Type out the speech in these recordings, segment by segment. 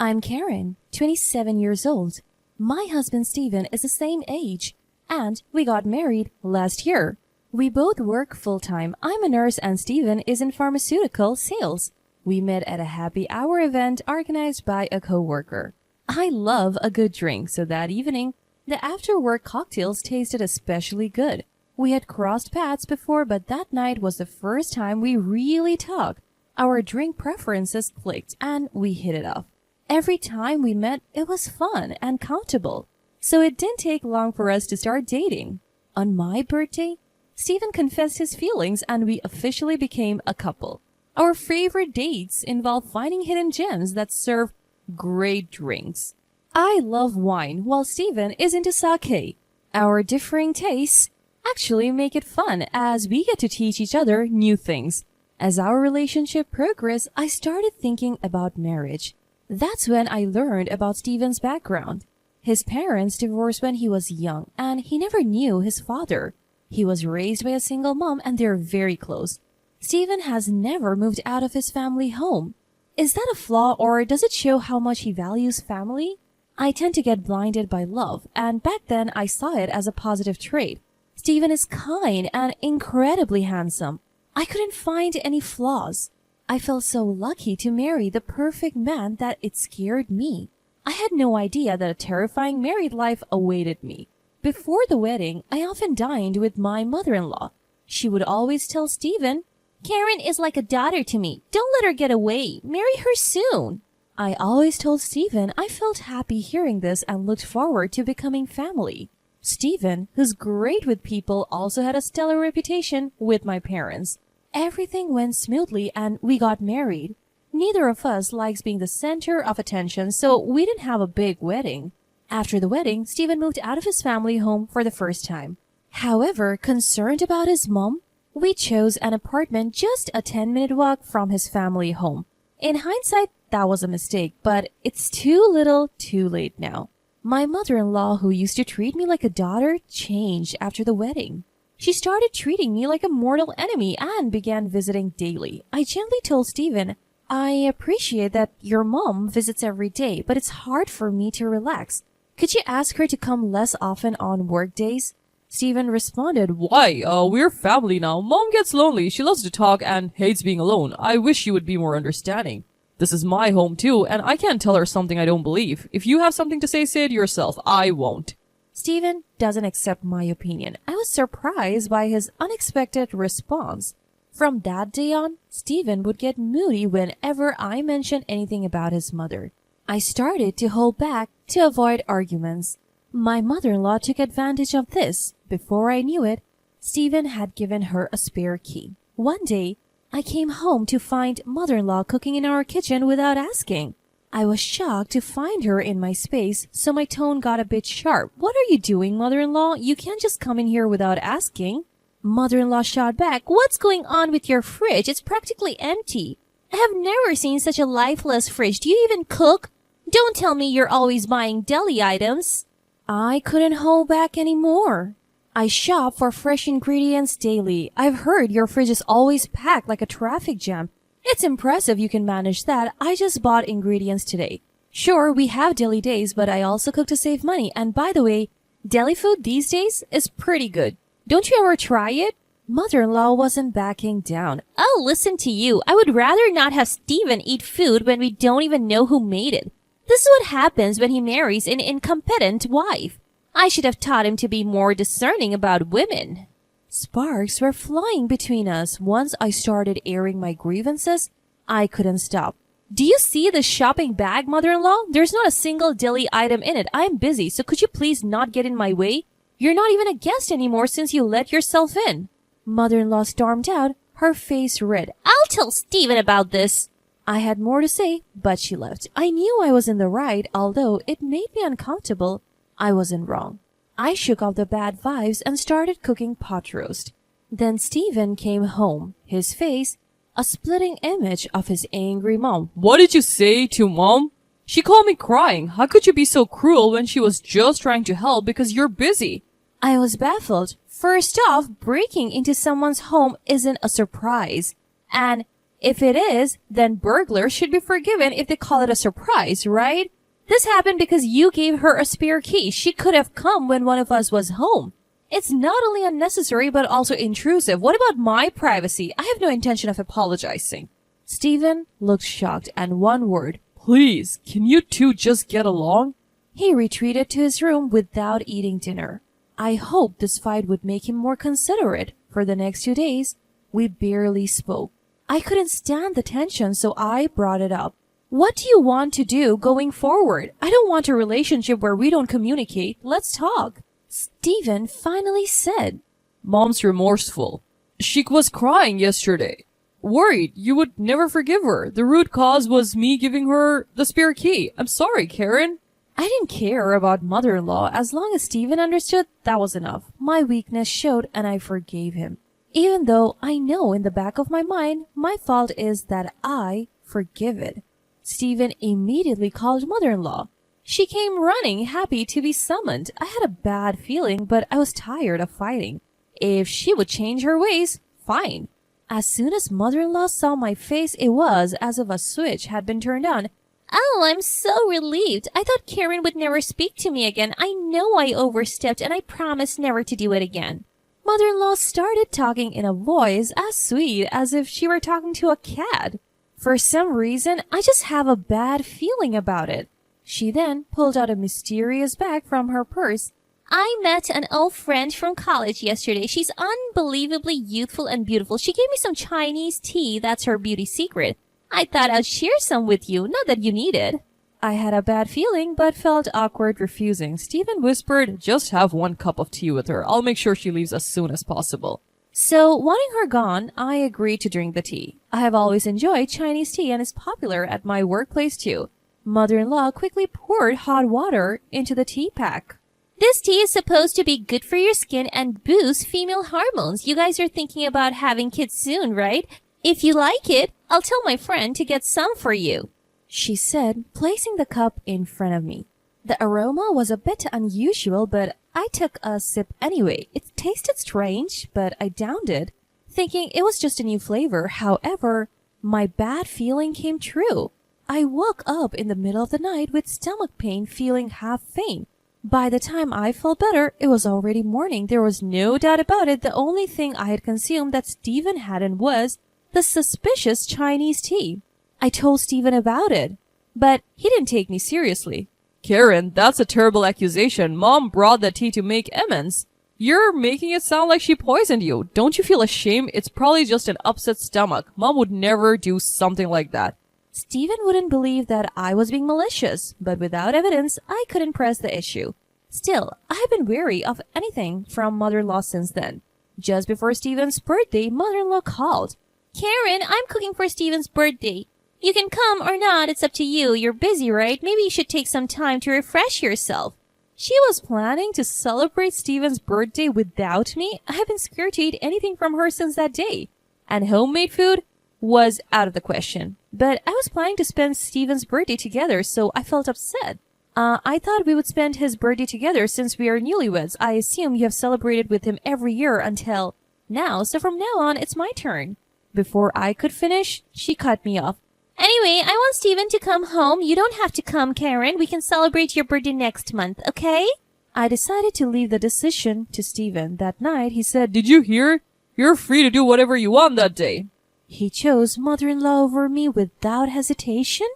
I'm Karen, 27 years old. My husband Steven is the same age, and we got married last year. We both work full-time. I'm a nurse and Steven is in pharmaceutical sales. We met at a happy hour event organized by a coworker. I love a good drink, so that evening, the after-work cocktails tasted especially good. We had crossed paths before, but that night was the first time we really talked. Our drink preferences clicked and we hit it off. Every time we met, it was fun and comfortable. So it didn't take long for us to start dating. On my birthday, Steven confessed his feelings and we officially became a couple. Our favorite dates involve finding hidden gems that serve great drinks. I love wine while Steven is into sake. Our differing tastes actually make it fun as we get to teach each other new things. As our relationship progressed, I started thinking about marriage. That's when I learned about Steven's background. His parents divorced when he was young, and he never knew his father. He was raised by a single mom, and they're very close. Steven has never moved out of his family home. Is that a flaw, or does it show how much he values family? I tend to get blinded by love, and back then I saw it as a positive trait. Steven is kind and incredibly handsome. I couldn't find any flaws. I felt so lucky to marry the perfect man that it scared me. I had no idea that a terrifying married life awaited me. Before the wedding, I often dined with my mother-in-law. She would always tell Steven, "Karen is like a daughter to me. Don't let her get away. Marry her soon." I always told Steven I felt happy hearing this and looked forward to becoming family. Steven, who's great with people, also had a stellar reputation with my parents. Everything went smoothly and we got married. Neither of us likes being the center of attention, so we didn't have a big wedding. After the wedding, Steven moved out of his family home for the first time. However, concerned about his mom, we chose an apartment just a 10-minute walk from his family home. In hindsight, that was a mistake, but it's too little, too late now. My mother-in-law, who used to treat me like a daughter, changed after the wedding. She started treating me like a mortal enemy and began visiting daily. I gently told Steven, "I appreciate that your mom visits every day, but it's hard for me to relax. Could you ask her to come less often on work days?" Steven responded, Why? We're family now. Mom gets lonely. She loves to talk and hates being alone. I wish you would be more understanding. This is my home too, and I can't tell her something I don't believe. If you have something to say it yourself. I won't. Steven doesn't accept my opinion. I was surprised by his unexpected response. From that day on, Steven would get moody whenever I mentioned anything about his mother. I started to hold back to avoid arguments. My mother-in-law took advantage of this. Before I knew it, Steven had given her a spare key. One day, I came home to find mother-in-law cooking in our kitchen without asking. I was shocked to find her in my space, so my tone got a bit sharp. "What are you doing, mother-in-law? You can't just come in here without asking." Mother-in-law shot back, "What's going on with your fridge? It's practically empty. I have never seen such a lifeless fridge. Do you even cook? Don't tell me you're always buying deli items." I couldn't hold back anymore. "I shop for fresh ingredients daily. I've heard your fridge is always packed like a traffic jam. It's impressive you can manage that. I just bought ingredients today. Sure, we have deli days, but I also cook to save money. And by the way, deli food these days is pretty good. Don't you ever try it?" Mother-in-law wasn't backing down. "Oh, listen to you. I would rather not have Steven eat food when we don't even know who made it. This is what happens when he marries an incompetent wife. I should have taught him to be more discerning about women." Sparks were flying between us. Once I started airing my grievances, I couldn't stop. "Do you see the shopping bag, mother-in-law? There's not a single deli item in it. I am busy, so could you please not get in my way? You're not even a guest anymore since you let yourself in." Mother-in-law stormed out, her face red. "I'll tell Steven about this." I had more to say, but she left. I knew I was in the right, although it made me uncomfortable. I wasn't wrong. I shook off the bad vibes and started cooking pot roast. Then Steven came home, his face a splitting image of his angry mom. "What did you say to Mom? She called me crying. How could you be so cruel when she was just trying to help because you're busy?" I was baffled. First off, breaking into someone's home isn't a surprise. And If it is, then burglars should be forgiven if they call it a surprise, right? This happened because you gave her a spare key. She could have come when one of us was home. It's not only unnecessary but also intrusive. What about my privacy? I have no intention of apologizing. Stephen looked shocked and one word. Please, can you two just get along? He retreated to his room without eating dinner. I hoped this fight would make him more considerate. For the next 2 days, we barely spoke. I couldn't stand the tension, so I brought it up. What do you want to do going forward? I don't want a relationship where we don't communicate. Let's talk. Stephen finally said. Mom's remorseful. She was crying yesterday. Worried you would never forgive her. The root cause was me giving her the spare key. I'm sorry, Karen. I didn't care about mother-in-law. As long as Stephen understood, that was enough. My weakness showed and I forgave him. Even though I know in the back of my mind, my fault is that I forgive it. Stephen immediately called mother-in-law. She came running, happy to be summoned. I had a bad feeling, but I was tired of fighting. If she would change her ways, fine. As soon as mother-in-law saw my face, it was as if a switch had been turned on. Oh, I'm so relieved. I thought Karen would never speak to me again. I know I overstepped and I promised never to do it again. Mother-in-law started talking in a voice as sweet as if she were talking to a cat. For some reason, I just have a bad feeling about it. She then pulled out a mysterious bag from her purse. I met an old friend from college yesterday. She's unbelievably youthful and beautiful. She gave me some Chinese tea. That's her beauty secret. I thought I'd share some with you, not that you need it. I had a bad feeling, but felt awkward refusing. Stephen whispered, just have 1 cup of tea with her. I'll make sure she leaves as soon as possible. So, wanting her gone, I agreed to drink the tea. I have always enjoyed Chinese tea and it's popular at my workplace too. Mother-in-law quickly poured hot water into the tea pack. This tea is supposed to be good for your skin and boost female hormones. You guys are thinking about having kids soon, right? If you like it, I'll tell my friend to get some for you, she said, placing the cup in front of me. The aroma was a bit unusual, but I took a sip anyway. It tasted strange, but I downed it, thinking it was just a new flavor. However, my bad feeling came true. I woke up in the middle of the night with stomach pain, feeling half faint. By the time I felt better, it was already morning. There was no doubt about it. The only thing I had consumed that Stephen hadn't was the suspicious Chinese tea. I told Stephen about it, but he didn't take me seriously. Karen, that's a terrible accusation. Mom brought the tea to make amends. You're making it sound like she poisoned you. Don't you feel ashamed? It's probably just an upset stomach. Mom would never do something like that. Stephen wouldn't believe that I was being malicious, but without evidence, I couldn't press the issue. Still, I have been wary of anything from mother-in-law since then. Just before Stephen's birthday, mother-in-law called. Karen, I'm cooking for Stephen's birthday. You can come or not, it's up to you. You're busy, right? Maybe you should take some time to refresh yourself. She was planning to celebrate Stephen's birthday without me. I have been scared to eat anything from her since that day. And homemade food was out of the question. But I was planning to spend Stephen's birthday together, so I felt upset. I thought we would spend his birthday together since we are newlyweds. I assume you have celebrated with him every year until now, so from now on, it's my turn. Before I could finish, she cut me off. Anyway, I want Stephen to come home. You don't have to come, Karen. We can celebrate your birthday next month, okay? I decided to leave the decision to Stephen. That night, he said, Did you hear? You're free to do whatever you want that day. He chose mother-in-law over me without hesitation,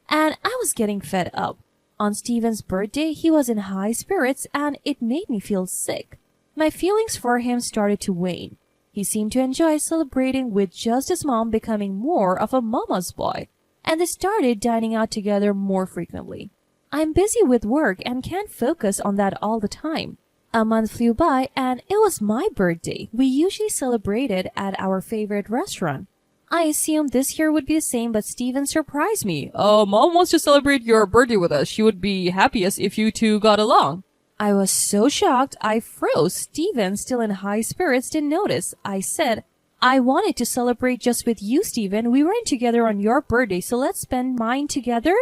and I was getting fed up. On Stephen's birthday, he was in high spirits, and it made me feel sick. My feelings for him started to wane. He seemed to enjoy celebrating with just his mom becoming more of a mama's boy, and they started dining out together more frequently. I'm busy with work and can't focus on that all the time. A month flew by, and it was my birthday. We usually celebrated at our favorite restaurant. I assumed this year would be the same, but Stephen surprised me. Mom wants to celebrate your birthday with us. She would be happiest if you two got along. I was so shocked, I froze. Stephen, still in high spirits, didn't notice. I said, I wanted to celebrate just with you, Stephen. We weren't together on your birthday, so let's spend mine together.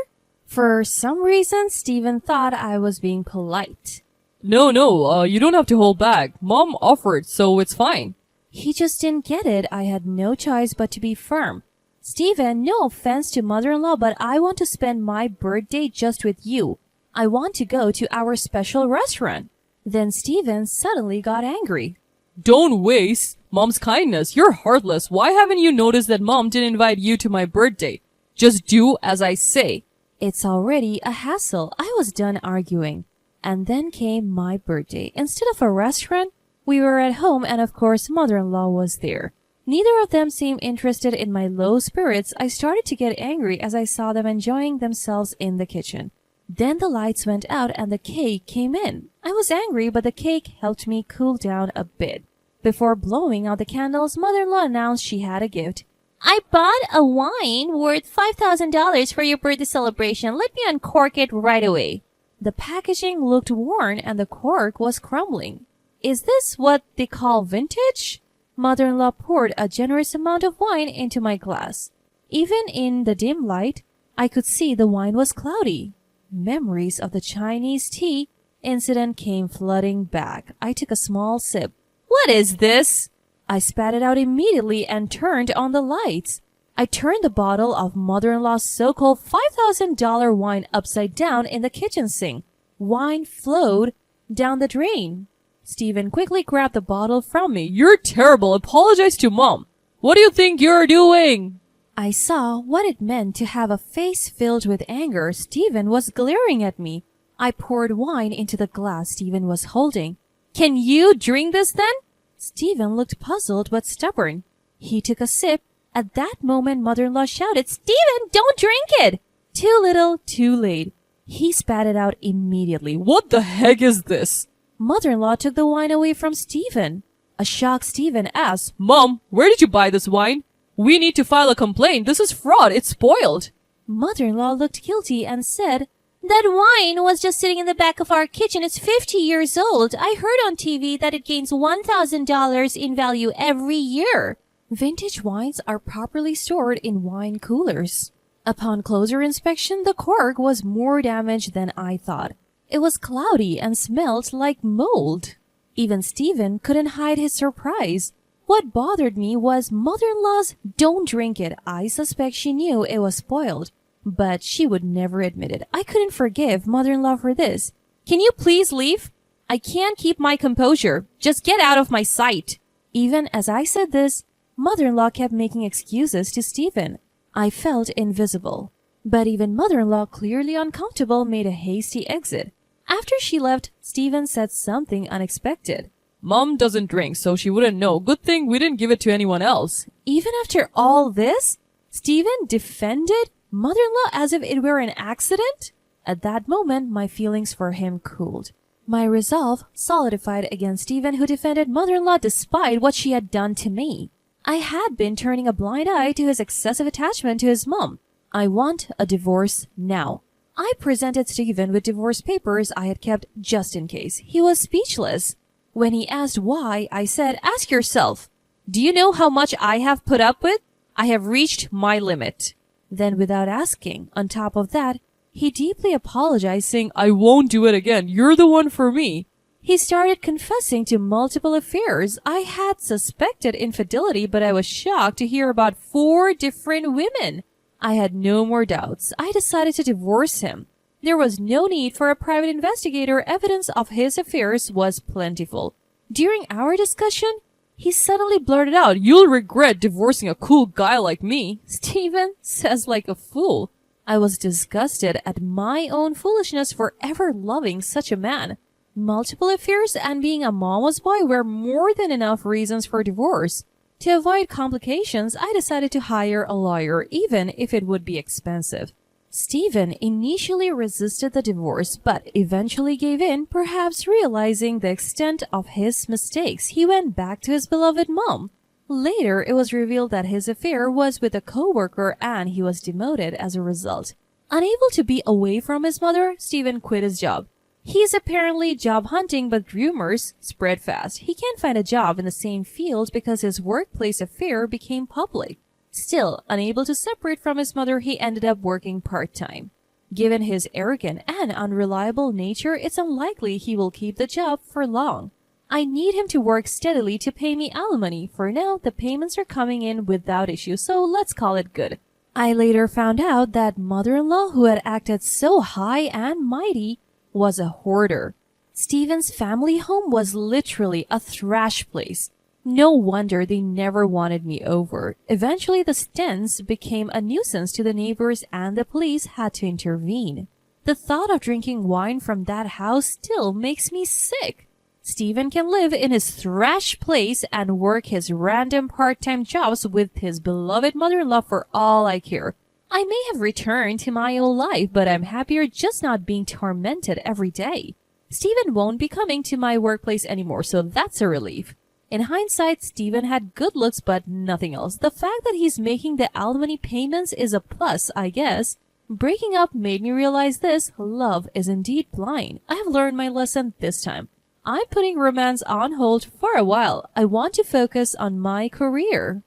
For some reason, Stephen thought I was being polite. No, you don't have to hold back. Mom offered, so it's fine. He just didn't get it. I had no choice but to be firm. Stephen, no offense to mother-in-law, but I want to spend my birthday just with you. I want to go to our special restaurant. Then Stephen suddenly got angry. Don't waste Mom's kindness. You're heartless. Why haven't you noticed that Mom didn't invite you to my birthday? Just do as I say. It's already a hassle. I was done arguing. And then came my birthday. Instead of a restaurant, we were at home and of course mother-in-law was there. Neither of them seemed interested in my low spirits. I started to get angry as I saw them enjoying themselves in the kitchen. Then the lights went out and the cake came in. I was angry, but the cake helped me cool down a bit. Before blowing out the candles, mother-in-law announced she had a gift. I bought a wine worth $5,000 for your birthday celebration. Let me uncork it right away. The packaging looked worn and the cork was crumbling. Is this what they call vintage? Mother-in-law poured a generous amount of wine into my glass. Even in the dim light, I could see the wine was cloudy. Memories of the Chinese tea incident came flooding back. I took a small sip. What is this? I spat it out immediately and turned on the lights. I turned the bottle of mother-in-law's so-called $5,000 wine upside down in the kitchen sink. Wine flowed down the drain. Stephen quickly grabbed the bottle from me. You're terrible. Apologize to Mom. What do you think you're doing? I saw what it meant to have a face filled with anger. Stephen was glaring at me. I poured wine into the glass Stephen was holding. Can you drink this then? Stephen looked puzzled but stubborn. He took a sip. At that moment, mother-in-law shouted, Stephen, don't drink it! Too little, too late. He spat it out immediately. What the heck is this? Mother-in-law took the wine away from Stephen. A shocked Stephen asked, Mom, where did you buy this wine? We need to file a complaint. This is fraud. It's spoiled. Mother-in-law looked guilty and said, That wine was just sitting in the back of our kitchen. It's 50 years old. I heard on TV that it gains $1,000 in value every year. Vintage wines are properly stored in wine coolers. Upon closer inspection, the cork was more damaged than I thought. It was cloudy and smelled like mold. Even Stephen couldn't hide his surprise. What bothered me was mother-in-law's don't drink it. I suspect she knew it was spoiled, but she would never admit it. I couldn't forgive mother-in-law for this. Can you please leave? I can't keep my composure. Just get out of my sight. Even as I said this, mother-in-law kept making excuses to Stephen. I felt invisible. But even mother-in-law, clearly uncomfortable, made a hasty exit. After she left, Stephen said something unexpected. Mom doesn't drink, so she wouldn't know. Good thing we didn't give it to anyone else. Even after all this, Stephen defended mother-in-law as if it were an accident? At that moment, my feelings for him cooled. My resolve solidified against Stephen, who defended mother-in-law despite what she had done to me. I had been turning a blind eye to his excessive attachment to his mom. I want a divorce now. I presented Stephen with divorce papers I had kept just in case. He was speechless. When he asked why, I said, Ask yourself. Do you know how much I have put up with? I have reached my limit. Then without asking, on top of that, he deeply apologized, saying, I won't do it again. You're the one for me. He started confessing to multiple affairs. I had suspected infidelity, but I was shocked to hear about 4 different women. I had no more doubts. I decided to divorce him. There was no need for a private investigator. Evidence of his affairs was plentiful. During our discussion, he suddenly blurted out, You'll regret divorcing a cool guy like me. Stephen says like a fool. I was disgusted at my own foolishness for ever loving such a man. Multiple affairs and being a mama's boy were more than enough reasons for divorce. To avoid complications, I decided to hire a lawyer, even if it would be expensive. Stephen initially resisted the divorce, but eventually gave in, perhaps realizing the extent of his mistakes. He went back to his beloved mom. Later, it was revealed that his affair was with a co-worker and he was demoted as a result. Unable to be away from his mother, Stephen quit his job. He's apparently job hunting, but rumors spread fast. He can't find a job in the same field because his workplace affair became public. Still, unable to separate from his mother, he ended up working part-time. Given his arrogant and unreliable nature, it's unlikely he will keep the job for long. I need him to work steadily to pay me alimony. For now, the payments are coming in without issue, so let's call it good. I later found out that mother-in-law, who had acted so high and mighty, was a hoarder. Steven's family home was literally a trash place. No wonder they never wanted me over. Eventually, the Stens became a nuisance to the neighbors and the police had to intervene. The thought of drinking wine from that house still makes me sick. Steven can live in his trash place and work his random part-time jobs with his beloved mother-in-law for all I care. I may have returned to my old life, but I'm happier just not being tormented every day. Steven won't be coming to my workplace anymore, so that's a relief. In hindsight, Steven had good looks but nothing else. The fact that he's making the alimony payments is a plus, I guess. Breaking up made me realize this: love is indeed blind. I have learned my lesson this time. I'm putting romance on hold for a while. I want to focus on my career.